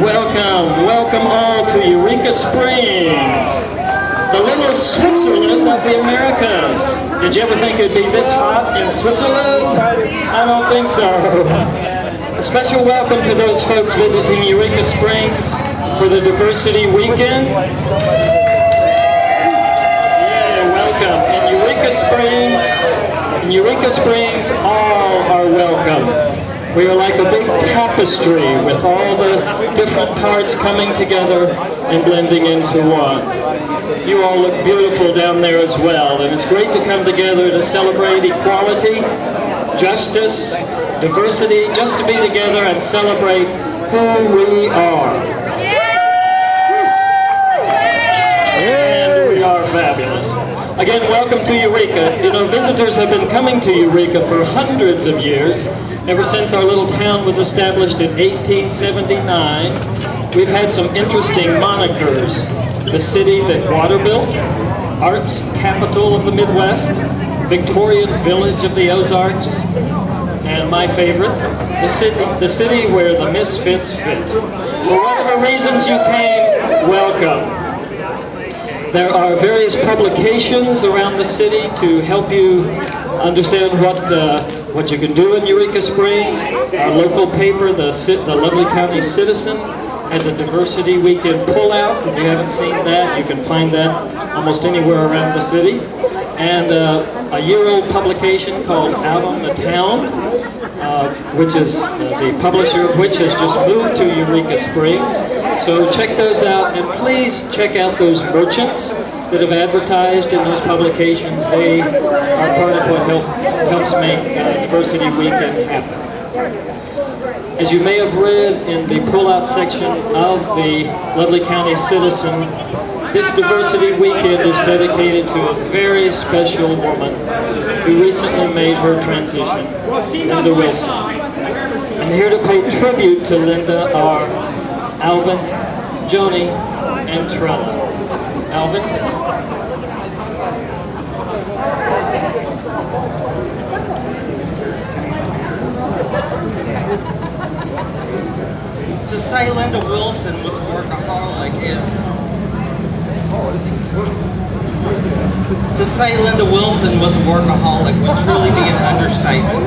Welcome, welcome all to Eureka Springs, the little Switzerland of the Americas. Did you ever think it'd be this hot in Switzerland? I don't think so. A special welcome to those folks visiting Eureka Springs for the Diversity Weekend. Yeah, welcome. In Eureka Springs, all are welcome. We are like a big tapestry with all the different parts coming together and blending into one. You all look beautiful down there as well, and it's great to come together to celebrate equality, justice, diversity, just to be together and celebrate who we are. And we are fabulous. Again, welcome to Eureka. You know, visitors have been coming to Eureka for hundreds of years. Ever since our little town was established in 1879, we've had some interesting monikers. The city that water built, arts capital of the Midwest, Victorian village of the Ozarks, and my favorite, the city where the misfits fit. For whatever reasons you came, welcome. There are various publications around the city to help you understand what you can do in Eureka Springs. Our local paper, the Lovely County Citizen, has a Diversity Weekend pullout. If you haven't seen that, you can find that almost anywhere around the city. And a year-old publication called Out on the Town, which is the publisher of which has just moved to Eureka Springs. So check those out, and please check out those merchants that have advertised in those publications. They are part of what helps make Diversity Weekend happen. As you may have read in the pullout section of the Lovely County Citizen, this Diversity Weekend is dedicated to a very special woman who recently made her transition, Linda Wilson. And here to pay tribute to Linda are Alvin, Joni, and Trella. Alvin? To say Linda Wilson was a workaholic would truly be an understatement.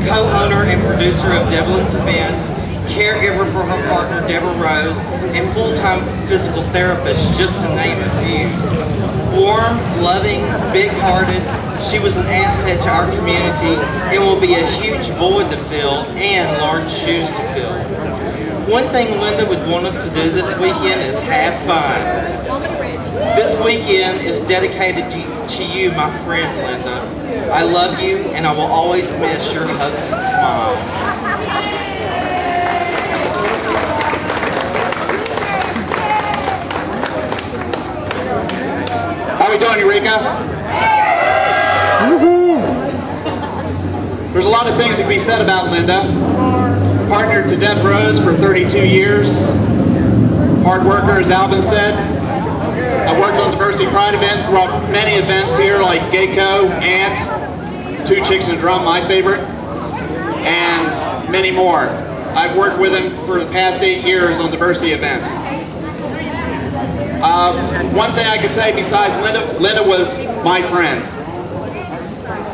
Co-owner and producer of Devlin's Events, caregiver for her partner Deborah Rose, and full-time physical therapist, just to name a few. Warm, loving, big-hearted, she was an asset to our community and will be a huge void to fill and large shoes to fill. One thing Linda would want us to do this weekend is have fun. This weekend is dedicated to you, my friend Linda. I love you, and I will always miss your hugs and smiles. How are we doing, Eureka? There's a lot of things to be said about Linda. Partnered to Deb Rose for 32 years. Hard worker, as Alvin said. I worked on Diversity Pride events, brought many events here like Gayco, Ant, Two Chicks and a Drum, my favorite, and many more. I've worked with him for the past 8 years on diversity events. One thing I could say besides Linda was my friend.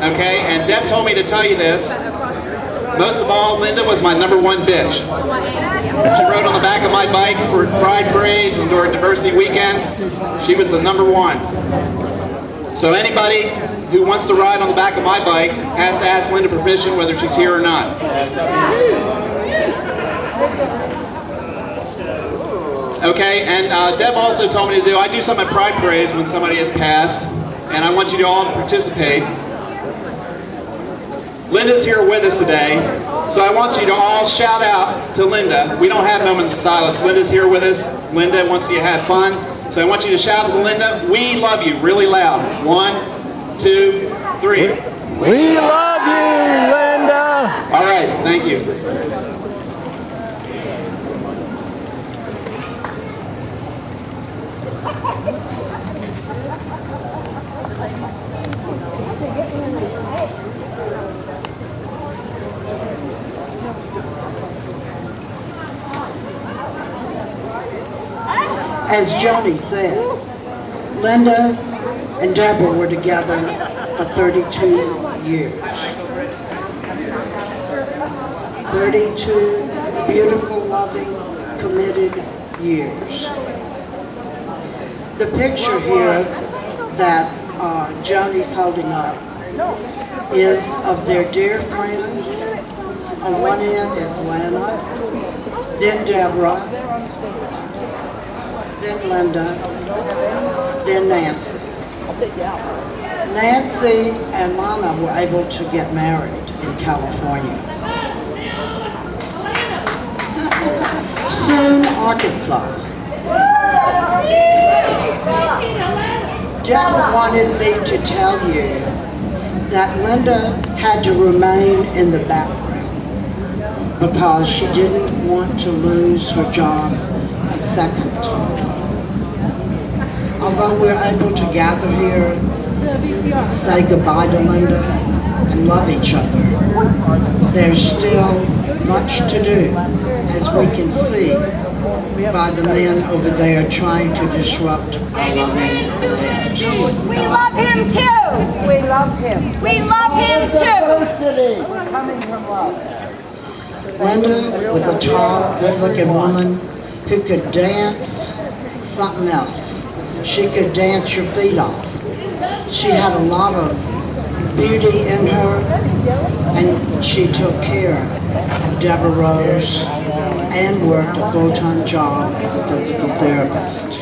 Okay, and Deb told me to tell you this. Most of all, Linda was my #1 bitch. She rode on the back of my bike for pride parades and during diversity weekends. She was the #1. So anybody who wants to ride on the back of my bike has to ask Linda permission whether she's here or not. Okay, and Deb also told me I do some at pride parades when somebody has passed, and I want you to all participate. Linda's here with us today, so I want you to all shout out to Linda. We don't have moments of silence. Linda's here with us. Linda wants you to have fun, so I want you to shout to Linda, "We love you," really loud. 1, 2, 3. We love you, Linda! All right, thank you. As Joni said, Linda and Deborah were together for 32 years. 32 beautiful, loving, committed years. The picture here that Joni's holding up is of their dear friends. On one end is Lana, then Deborah, then Linda, then Nancy. Nancy and Lana were able to get married in California. Soon, Arkansas. Deborah wanted me to tell you that Linda had to remain in the background because she didn't want to lose her job a second time. Although we're able to gather here, say goodbye to Linda, and love each other, there's still much to do, as we can see by the men over there trying to disrupt our loving event. We love him too! We love him. We love him too! We're coming from love. Linda was a tall, good-looking woman who could dance something else. She could dance your feet off. She had a lot of beauty in her, and she took care of Deborah Rose and worked a full-time job as a physical therapist.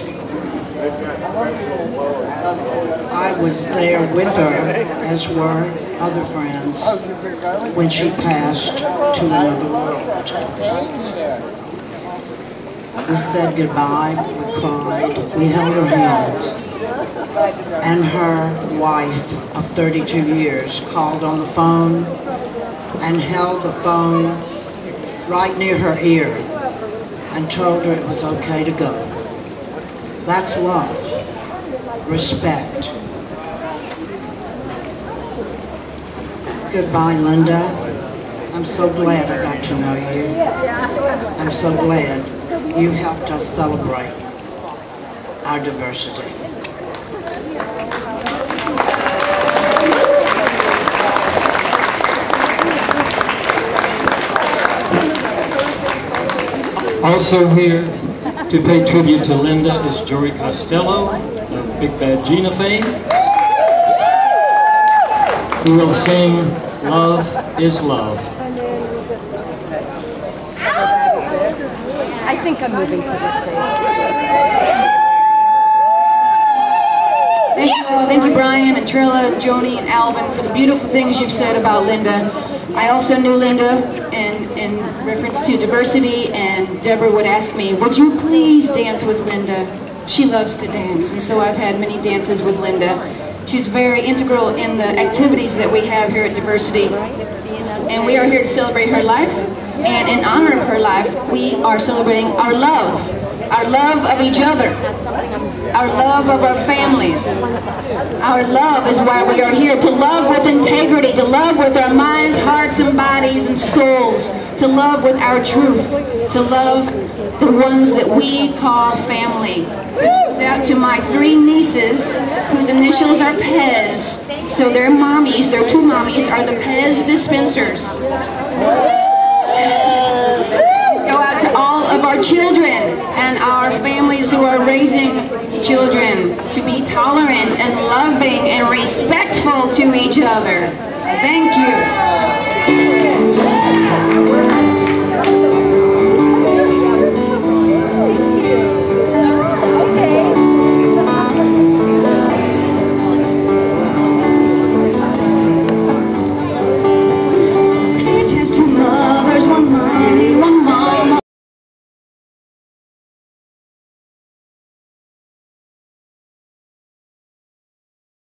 I was there with her, as were other friends, when she passed to another world. We said goodbye, we cried, we held her hands, and her wife of 32 years called on the phone and held the phone right near her ear and told her it was okay to go. That's love, respect. Goodbye, Linda. I'm so glad I got to know you. I'm so glad you helped us celebrate our diversity. Also here to pay tribute to Linda is Jory Costello of Big Bad Gina fame, who will sing Love is Love. I think I'm moving to the stage. Thank you, Brian and Trilla, and Joni and Alvin for the beautiful things you've said about Linda. I also knew Linda in reference to diversity, and Deborah would ask me, would you please dance with Linda? She loves to dance, and so I've had many dances with Linda. She's very integral in the activities that we have here at Diversity, and we are here to celebrate her life, and in honor of her life, we are celebrating our love of each other, our love of our families. Our love is why we are here, to love with integrity, to love with our minds, hearts, and bodies, and souls, to love with our truth, to love the ones that we call family. This goes out to my 3 nieces, whose initials are Pez, so their mommies, their 2 mommies, are the Pez dispensers. Go out to all of our children and our families who are raising children to be tolerant and loving and respectful to each other. Thank you.